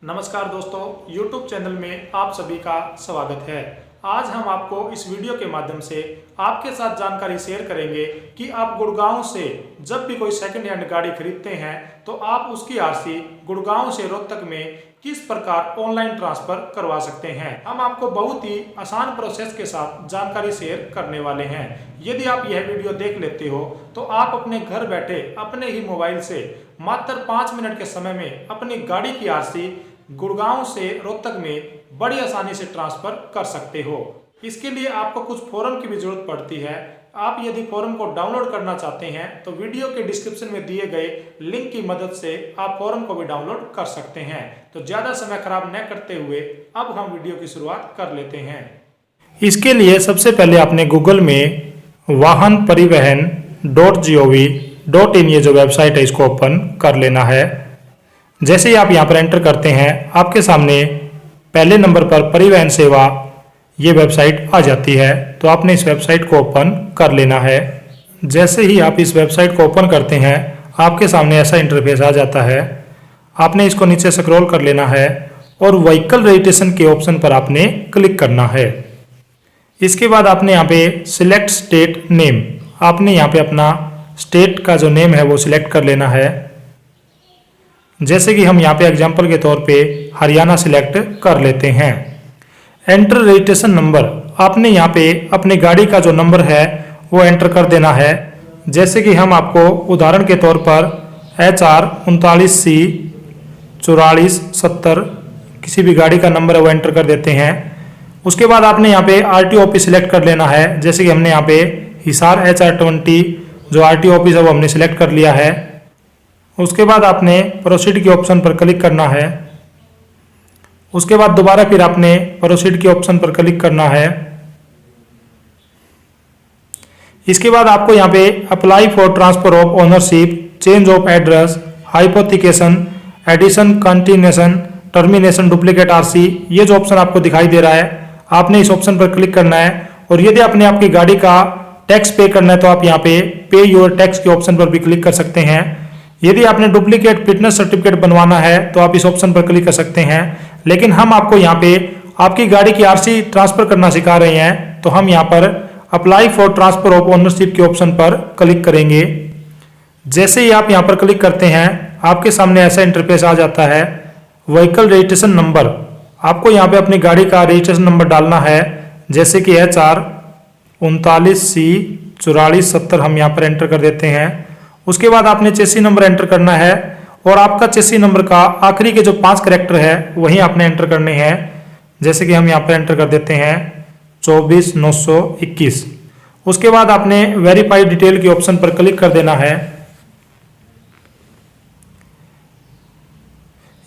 नमस्कार दोस्तों, YouTube channel में आप सभी का स्वागत है। आज हम आपको इस वीडियो के माध्यम से आपके साथ जानकारी शेयर करेंगे कि आप गुड़गांव से जब भी कोई सेकंड हैंड गाड़ी खरीदते हैं तो आप उसकी आरसी गुड़गांव से रोहतक में किस प्रकार ऑनलाइन ट्रांसफर करवा सकते हैं। हम आपको बहुत ही आसान प्रोसेस के साथ जानकारी शेयर करने वाले हैं। यदि आप यह वीडियो देख लेते हो तो आप अपने घर बैठे अपने ही मोबाइल से मात्र 5 मिनट के समय में अपनी गाड़ी की आरसी गुड़गांव से रोहतक में बड़ी आसानी से ट्रांसफर कर सकते हो। इसके लिए आपको कुछ फॉर्म की भी जरूरत पड़ती है। आप यदि फॉर्म को डाउनलोड करना चाहते हैं तो वीडियो के डिस्क्रिप्शन में दिए गए लिंक की मदद से आप फॉर्म को भी डाउनलोड कर सकते हैं। तो ज्यादा समय खराब न करते हुए अब हम वीडियो की शुरुआत कर लेते हैं। इसके लिए सबसे पहले आपने गूगल में वाहन परिवहन .gov.in ये जो वेबसाइट है इसको ओपन कर लेना है। जैसे ही आप यहाँ पर एंटर करते हैं आपके सामने पहले नंबर पर परिवहन सेवा ये वेबसाइट आ जाती है। तो आपने इस वेबसाइट को ओपन कर लेना है। जैसे ही आप इस वेबसाइट को ओपन करते हैं आपके सामने ऐसा इंटरफेस आ जाता है। आपने इसको नीचे स्क्रॉल कर लेना है और व्हीकल रजिस्ट्रेशन के ऑप्शन पर आपने क्लिक करना है। इसके बाद आपने यहाँ पे सिलेक्ट स्टेट नेम, आपने यहाँ पे अपना स्टेट का जो नेम है वो सिलेक्ट कर लेना है। जैसे कि हम यहाँ पे एग्जांपल के तौर पे हरियाणा सिलेक्ट कर लेते हैं। एंटर रजिस्ट्रेशन नंबर, आपने यहाँ पे अपनी गाड़ी का जो नंबर है वो एंटर कर देना है। जैसे कि हम आपको उदाहरण के तौर पर HR 39C 4470 किसी भी गाड़ी का नंबर है वो एंटर कर देते हैं। उसके बाद आपने यहाँ पे RTO ऑफिस सिलेक्ट कर लेना है। जैसे कि हमने यहाँ पे हिसार HR 20 जो RTO ऑफिस है वो हमने सिलेक्ट कर लिया है। उसके बाद आपने प्रोसीड के ऑप्शन पर क्लिक करना है। उसके बाद दोबारा फिर आपने प्रोसीड के ऑप्शन पर क्लिक करना है। इसके बाद आपको यहाँ पे apply for transfer of ownership, change of address, hypothecation, addition, continuation, termination, duplicate RC ये जो ऑप्शन आपको दिखाई दे रहा है आपने इस ऑप्शन पर क्लिक करना है। और यदि आपने आपकी गाड़ी का टैक्स पे करना है तो आप यहाँ पे पे योर टैक्स के ऑप्शन पर भी क्लिक कर सकते हैं। यदि आपने डुप्लीकेट फिटनेस सर्टिफिकेट बनवाना है तो आप इस ऑप्शन पर क्लिक कर सकते हैं। लेकिन हम आपको यहाँ पे आपकी गाड़ी की आरसी ट्रांसफर करना सिखा रहे हैं तो हम यहाँ पर apply for transfer of ownership के ऑप्शन पर क्लिक करेंगे। जैसे ही आप यहाँ पर क्लिक करते हैं आपके सामने ऐसा इंटरफेस आ जाता है। व्हीकल रजिस्ट्रेशन नंबर, आपको यहाँ पे अपनी गाड़ी का रजिस्ट्रेशन नंबर डालना है। जैसे कि HR 39C 4470 हम यहाँ पर एंटर कर देते हैं। उसके बाद आपने चेसी नंबर एंटर करना है और आपका चेसी नंबर का आखिरी के जो 5 कैरेक्टर है वही आपने एंटर करने हैं। जैसे कि हम यहाँ पर एंटर कर देते हैं 24921। उसके बाद आपने वेरीफाई डिटेल के ऑप्शन पर क्लिक कर देना है।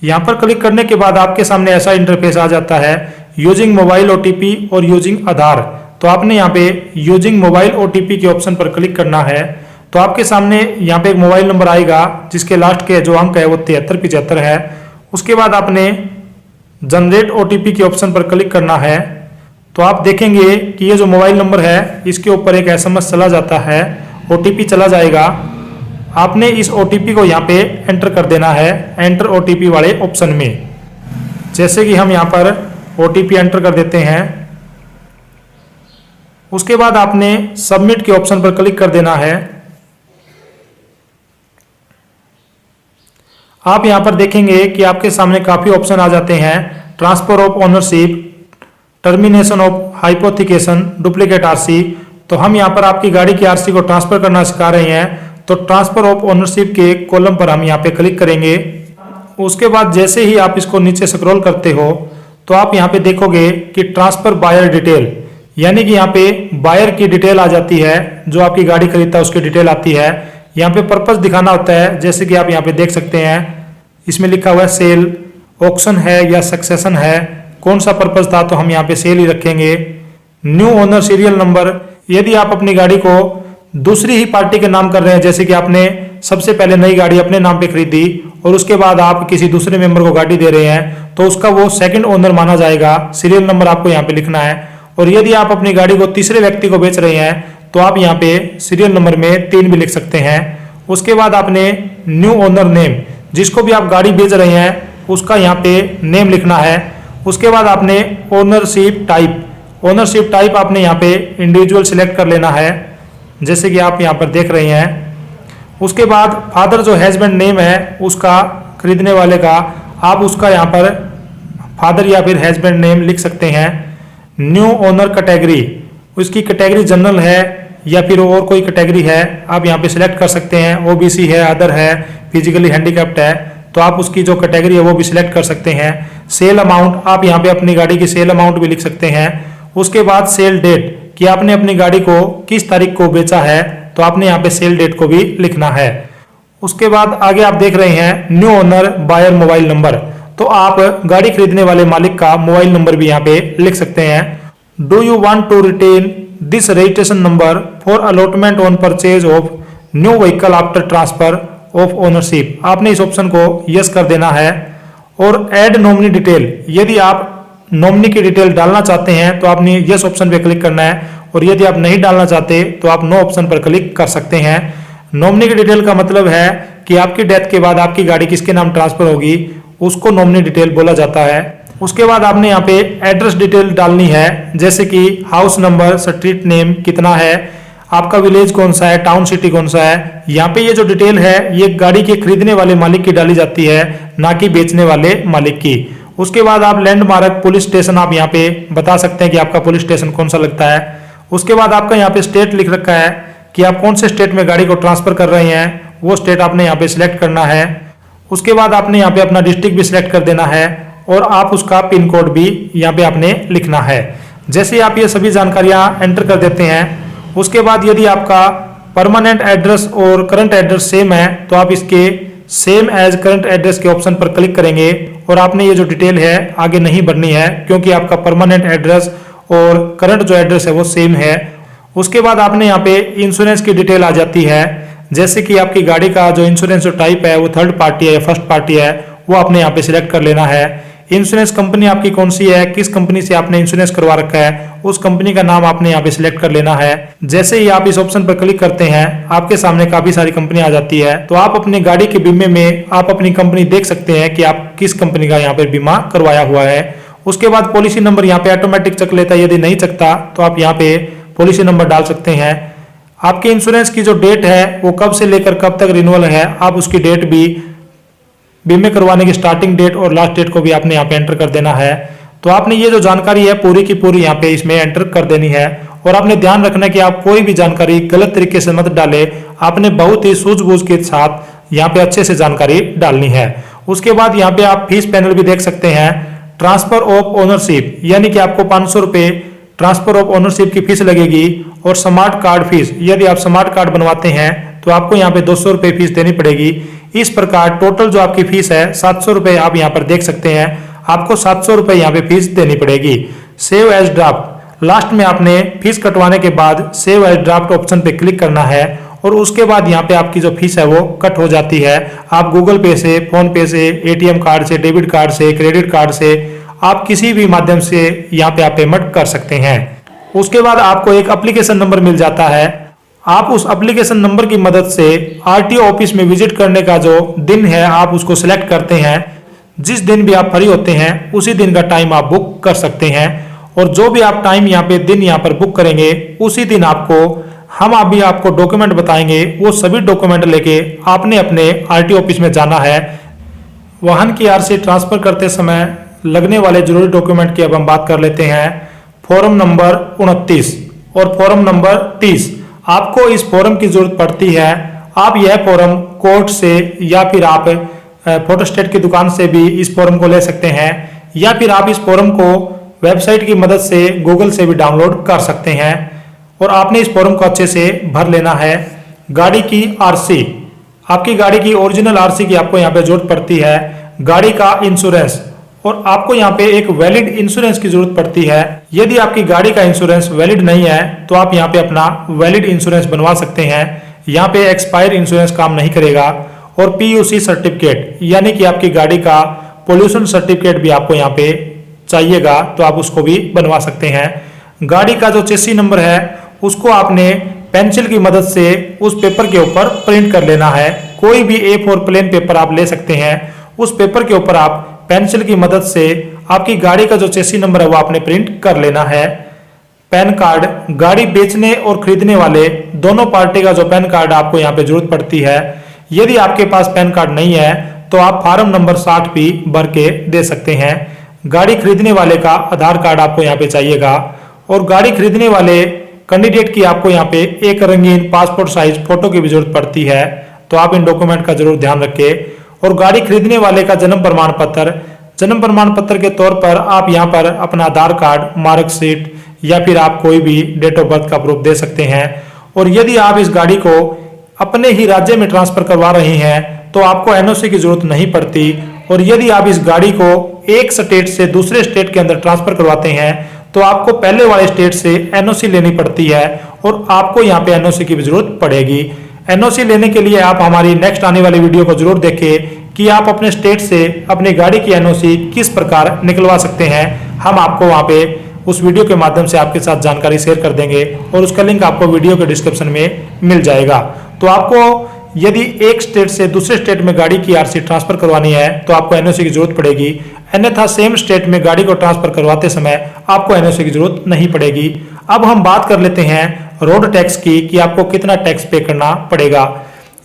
यहाँ पर क्लिक करने के बाद आपके सामने ऐसा इंटरफेस आ जाता है यूजिंग मोबाइल OTP और यूजिंग आधार। तो आपने यहाँ पे यूजिंग मोबाइल OTP के ऑप्शन पर क्लिक करना है। तो आपके सामने यहाँ पे एक मोबाइल नंबर आएगा जिसके लास्ट के जो अंक है वो 7375 है। उसके बाद आपने जनरेट OTP के ऑप्शन पर क्लिक करना है। तो आप देखेंगे कि ये जो मोबाइल नंबर है इसके ऊपर एक SMS चला जाता है, OTP चला जाएगा। आपने इस OTP को यहाँ पे एंटर कर देना है एंटर OTP वाले ऑप्शन में। जैसे कि हम यहाँ पर OTP एंटर कर देते हैं। उसके बाद आपने सबमिट के ऑप्शन पर क्लिक कर देना है। आप यहाँ पर देखेंगे कि आपके सामने काफी ऑप्शन आ जाते हैं। Transfer of ownership, termination of hypothecation, duplicate RC. तो हम यहाँ पर आपकी गाड़ी की आरसी को ट्रांसफर करना सिखा रहे हैं। तो ट्रांसफर ऑफ ओनरशिप के कॉलम पर हम यहाँ पे क्लिक करेंगे। उसके बाद जैसे ही आप इसको नीचे स्क्रॉल करते हो तो आप यहाँ पे देखोगे कि ट्रांसफर बायर डिटेल, यानी कि यहाँ पे बायर की डिटेल आ जाती है। जो आपकी गाड़ी खरीदता है उसकी डिटेल आती है। यहाँ पे पर्पस दिखाना होता है। जैसे कि आप यहाँ पे देख सकते हैं इसमें लिखा हुआ है सेल, ऑक्शन है या सक्सेशन है, कौन सा पर्पस था तो हम यहाँ पे सेल ही रखेंगे। न्यू ओनर सीरियल नंबर, यदि आप अपनी गाड़ी को दूसरी ही पार्टी के नाम कर रहे हैं, जैसे कि आपने सबसे पहले नई गाड़ी अपने नाम पे खरीदी और उसके बाद आप किसी दूसरे मेंबर को गाड़ी दे रहे हैं तो उसका वो सेकंड ओनर माना जाएगा। सीरियल नंबर आपको यहाँ पे लिखना है। और यदि आप अपनी गाड़ी को तीसरे व्यक्ति को बेच रहे हैं तो आप यहाँ पे सीरियल नंबर में 3 भी लिख सकते हैं। उसके बाद आपने न्यू ओनर नेम, जिसको भी आप गाड़ी बेच रहे हैं उसका यहाँ पे नेम लिखना है। उसके बाद आपने ओनरशिप टाइप आपने यहाँ पे इंडिविजुअल सिलेक्ट कर लेना है, जैसे कि आप यहाँ पर देख रहे हैं। उसके बाद फादर जो हैजबैंड नेम है उसका, खरीदने वाले का, आप उसका यहाँ पर फादर या फिर हैजबैंड नेम लिख सकते हैं। न्यू ओनर कैटेगरी, उसकी कैटेगरी जनरल है या फिर और कोई कैटेगरी है, आप यहाँ पे सिलेक्ट कर सकते हैं। ओबीसी है, अदर है, फिजिकली हैंडीकैप्ड है, तो आप उसकी जो कैटेगरी है वो भी सिलेक्ट कर सकते हैं। सेल अमाउंट, आप यहाँ पे अपनी गाड़ी की सेल अमाउंट भी लिख सकते हैं। उसके बाद सेल डेट, कि आपने अपनी गाड़ी को किस तारीख को बेचा है, तो आपने यहाँ पे सेल डेट को भी लिखना है। उसके बाद आगे आप देख रहे हैं new owner buyer mobile number, तो आप गाड़ी खरीदने वाले मालिक का मोबाइल नंबर भी यहाँ पे लिख सकते हैं। Do you want to retain this registration number for allotment on purchase of new vehicle after transfer of ownership, आपने इस ऑप्शन को यस कर देना है। और ऐड नॉमिनी डिटेल, यदि आप नॉमिनी की डिटेल डालना चाहते हैं तो आपने यस ऑप्शन पे क्लिक करना है, और यदि आप नहीं डालना चाहते तो आप नो ऑप्शन पर क्लिक कर सकते हैं। नॉमिनी की डिटेल का मतलब है कि आपकी डेथ के बाद आपकी गाड़ी किसके नाम ट्रांसफर होगी, उसको नॉमिनी डिटेल बोला जाता है। उसके बाद आपने यहाँ पे एड्रेस डिटेल डालनी है, जैसे कि हाउस नंबर, स्ट्रीट नेम कितना है, आपका विलेज कौन सा है, टाउन सिटी कौन सा है। यहाँ पे ये जो डिटेल है ये गाड़ी के खरीदने वाले मालिक की डाली जाती है, ना कि बेचने वाले मालिक की। उसके बाद आप लैंडमार्क, पुलिस स्टेशन आप यहाँ पे बता सकते हैं कि आपका पुलिस स्टेशन कौन सा लगता है। उसके बाद आपका यहाँ पे स्टेट लिख रखा है कि आप कौन से स्टेट में गाड़ी को ट्रांसफर कर रहे हैं, वो स्टेट आपने यहाँ पे सिलेक्ट करना है। उसके बाद आपने यहाँ पे अपना डिस्ट्रिक्ट भी सिलेक्ट कर देना है, और आप उसका पिन कोड भी यहाँ पे आपने लिखना है। जैसे आप ये सभी जानकारियां एंटर कर देते हैं, उसके बाद यदि आपका परमानेंट एड्रेस और करंट एड्रेस सेम है तो आप इसके सेम एज करंट एड्रेस के ऑप्शन पर क्लिक करेंगे, और आपने ये जो डिटेल है आगे नहीं भरनी है, क्योंकि आपका परमानेंट एड्रेस और करंट जो एड्रेस है वो सेम है। उसके बाद आपने यहाँ पे इंश्योरेंस की डिटेल आ जाती है, जैसे कि आपकी गाड़ी का जो इंश्योरेंस जो टाइप है वो थर्ड पार्टी है या फर्स्ट पार्टी है, वो आपने यहाँ पे सिलेक्ट कर लेना है। इंश्योरेंस कंपनी आपकी कौन सी है, किस कंपनी से आपने इंश्योरेंस करवा रखा है, उस कंपनी का नाम आपने यहाँ पे सिलेक्ट कर लेना है। जैसे ही आप इस ऑप्शन पर क्लिक करते हैं आपके सामने काफी सारी कंपनी आ जाती है, तो आप अपनी गाड़ी के बीमे में आप अपनी कंपनी देख सकते हैं कि आप किस कंपनी का यहाँ पे बीमा करवाया हुआ है। उसके बाद पॉलिसी नंबर यहाँ पे ऑटोमेटिक चक लेता है, यदि नहीं चकता तो आप यहाँ पे पॉलिसी नंबर डाल सकते हैं। आपके इंश्योरेंस की जो डेट है वो कब से लेकर कब तक रिन्यूअल है, आप उसकी डेट भी, बीमे करवाने की स्टार्टिंग डेट और लास्ट डेट को भी आपने यहाँ पे एंटर कर देना है। तो आपने ये जो जानकारी है पूरी की पूरी यहाँ पे इसमें एंटर कर देनी है, और आपने ध्यान रखना है कि आप कोई भी जानकारी गलत तरीके से मत डाले, आपने बहुत ही सूझबूझ के साथ यहाँ पे अच्छे से जानकारी डालनी है। उसके बाद यहाँ पे आप फीस पैनल भी देख सकते हैं, ट्रांसफर ऑफ ओनरशिप, यानी कि आपको 500 रुपये ट्रांसफर ऑफ ओनरशिप की फीस लगेगी, और स्मार्ट कार्ड फीस, यदि आप स्मार्ट कार्ड बनवाते हैं तो आपको यहाँ पे 200 रुपये फीस देनी पड़ेगी। इस प्रकार टोटल जो आपकी फीस है 700 रुपये, आप यहाँ पर देख सकते हैं, आपको 700 रुपये यहाँ पे फीस देनी पड़ेगी। सेव एज ड्राफ्ट, लास्ट में आपने फीस कटवाने के बाद सेव एज ड्राफ्ट ऑप्शन पे क्लिक करना है, और उसके बाद यहाँ पे आपकी जो फीस है वो कट हो जाती है। आप गूगल पे से, फोन पे से, एटीएम कार्ड से, डेबिट कार्ड से, क्रेडिट कार्ड से, आप किसी भी माध्यम से यहाँ पे आप पेमेंट कर सकते हैं। उसके बाद आपको एक एप्लीकेशन नंबर मिल जाता है, आप उस एप्लीकेशन नंबर की मदद से आरटीओ ऑफिस में विजिट करने का जो दिन है आप उसको सिलेक्ट करते हैं। जिस दिन भी आप फ्री होते हैं उसी दिन का टाइम आप बुक कर सकते हैं, और जो भी आप टाइम यहाँ पे दिन यहाँ पर बुक करेंगे उसी दिन हम अभी आपको डॉक्यूमेंट बताएंगे, वो सभी डॉक्यूमेंट लेके आपने अपने आरटीओ ऑफिस में जाना है। वाहन की आरसी ट्रांसफर करते समय लगने वाले जरूरी डॉक्यूमेंट की अब हम बात कर लेते हैं। फॉर्म नंबर 29 और फॉर्म नंबर 30, आपको इस फॉर्म की जरूरत पड़ती है। आप यह फॉर्म कोर्ट से या फिर आप फोटोस्टेट की दुकान से भी इस फॉर्म को ले सकते हैं, या फिर आप इस फॉर्म को वेबसाइट की मदद से गूगल से भी डाउनलोड कर सकते हैं, और आपने इस फॉर्म को अच्छे से भर लेना है। गाड़ी की आरसी, आपकी गाड़ी की ओरिजिनल आरसी की आपको यहाँ पे जरूरत पड़ती है। गाड़ी का इंश्योरेंस, और आपको यहाँ पे एक वैलिड इंश्योरेंस की जरूरत पड़ती है। यदि आपकी गाड़ी का इंश्योरेंस वैलिड नहीं है तो आप यहाँ पे अपना वैलिड इंश्योरेंस बनवा सकते हैं, यहाँ पे एक्सपायर इंश्योरेंस काम नहीं करेगा। और पीयूसी सर्टिफिकेट, यानी कि आपकी गाड़ी का पोल्यूशन सर्टिफिकेट भी आपको यहाँ पे चाहिएगा, तो आप उसको भी बनवा सकते हैं। गाड़ी का जो चेसी नंबर है उसको आपने पेंसिल की मदद से उस पेपर के ऊपर प्रिंट कर लेना है। कोई भी A4 प्लेन पेपर आप ले सकते हैं, उस पेपर के ऊपर आप पेंसिल की मदद से आपकी गाड़ी का जो चेसी नंबर है वो आपने प्रिंट कर लेना है। पैन कार्ड, गाड़ी बेचने और खरीदने वाले दोनों पार्टी का जो पैन कार्ड आपको यहाँ पे जरूरत पड़ती है। यदि आपके पास पैन कार्ड नहीं है तो आप फॉर्म नंबर 60 भी भर के दे सकते हैं। गाड़ी खरीदने वाले का आधार कार्ड आपको यहाँ पे चाहिएगा और गाड़ी खरीदने वाले कैंडिडेट की आपको यहाँ पे एक रंगीन पासपोर्ट साइज फोटो की भी जरूरत पड़ती है, तो आप इन डॉक्यूमेंट का जरूर ध्यान रखें। और गाड़ी खरीदने वाले का जन्म प्रमाण पत्र के तौर पर आप यहाँ पर अपना आधार कार्ड, मार्कशीट या फिर आप कोई भी डेट ऑफ बर्थ का प्रूफ दे सकते हैं। और यदि आप इस गाड़ी को अपने ही राज्य में ट्रांसफर करवा रहे हैं तो आपको एनओसी की जरूरत नहीं पड़ती। और यदि आप इस गाड़ी को एक स्टेट से दूसरे स्टेट के अंदर ट्रांसफर करवाते हैं तो आपको पहले वाले स्टेट से एनओसी लेनी पड़ती है और आपको यहाँ पे एनओसी की भी जरूरत पड़ेगी। एनओसी लेने के लिए आप हमारी नेक्स्ट आने वाली वीडियो को जरूर देखें कि आप अपने स्टेट से अपनी गाड़ी की एनओसी किस प्रकार निकलवा सकते हैं। हम आपको वहाँ पे उस वीडियो के माध्यम से आपके साथ जानकारी शेयर कर देंगे और उसका लिंक आपको वीडियो के डिस्क्रिप्शन में मिल जाएगा। तो आपको यदि एक स्टेट से दूसरे स्टेट में गाड़ी की आरसी ट्रांसफर करवानी है तो आपको एनओसी की जरूरत पड़ेगी, अन्यथा सेम स्टेट में गाड़ी को ट्रांसफर करवाते समय आपको एनओसी की जरूरत नहीं पड़ेगी। अब हम बात कर लेते हैं रोड टैक्स की कि आपको कितना टैक्स पे करना पड़ेगा।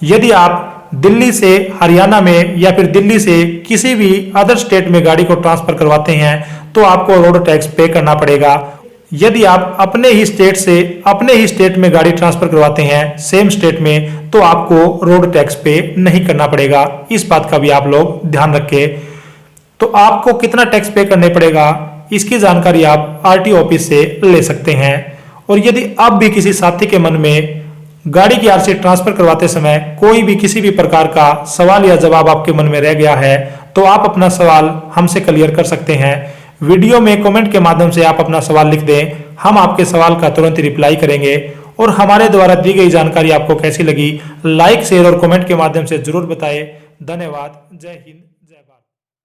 यदि आप दिल्ली से हरियाणा में या फिर दिल्ली से किसी भी अदर स्टेट में गाड़ी को ट्रांसफर करवाते हैं तो आपको रोड टैक्स पे करना पड़ेगा। यदि आप अपने ही स्टेट में गाड़ी ट्रांसफर करवाते हैं सेम स्टेट में तो आपको रोड टैक्स पे नहीं करना पड़ेगा। इस बात का भी आप लोग ध्यान रखें। तो आपको कितना टैक्स पे करने पड़ेगा इसकी जानकारी आप आरटीओ ऑफिस से ले सकते हैं। और यदि अब भी किसी साथी के मन में गाड़ी की आरसी ट्रांसफर करवाते समय कोई भी किसी भी प्रकार का सवाल या जवाब आपके मन में रह गया है तो आप अपना सवाल हमसे क्लियर कर सकते हैं। वीडियो में कमेंट के माध्यम से आप अपना सवाल लिख दें, हम आपके सवाल का तुरंत रिप्लाई करेंगे। और हमारे द्वारा दी गई जानकारी आपको कैसी लगी लाइक, शेयर और कमेंट के माध्यम से जरूर बताएं। धन्यवाद। जय हिंद।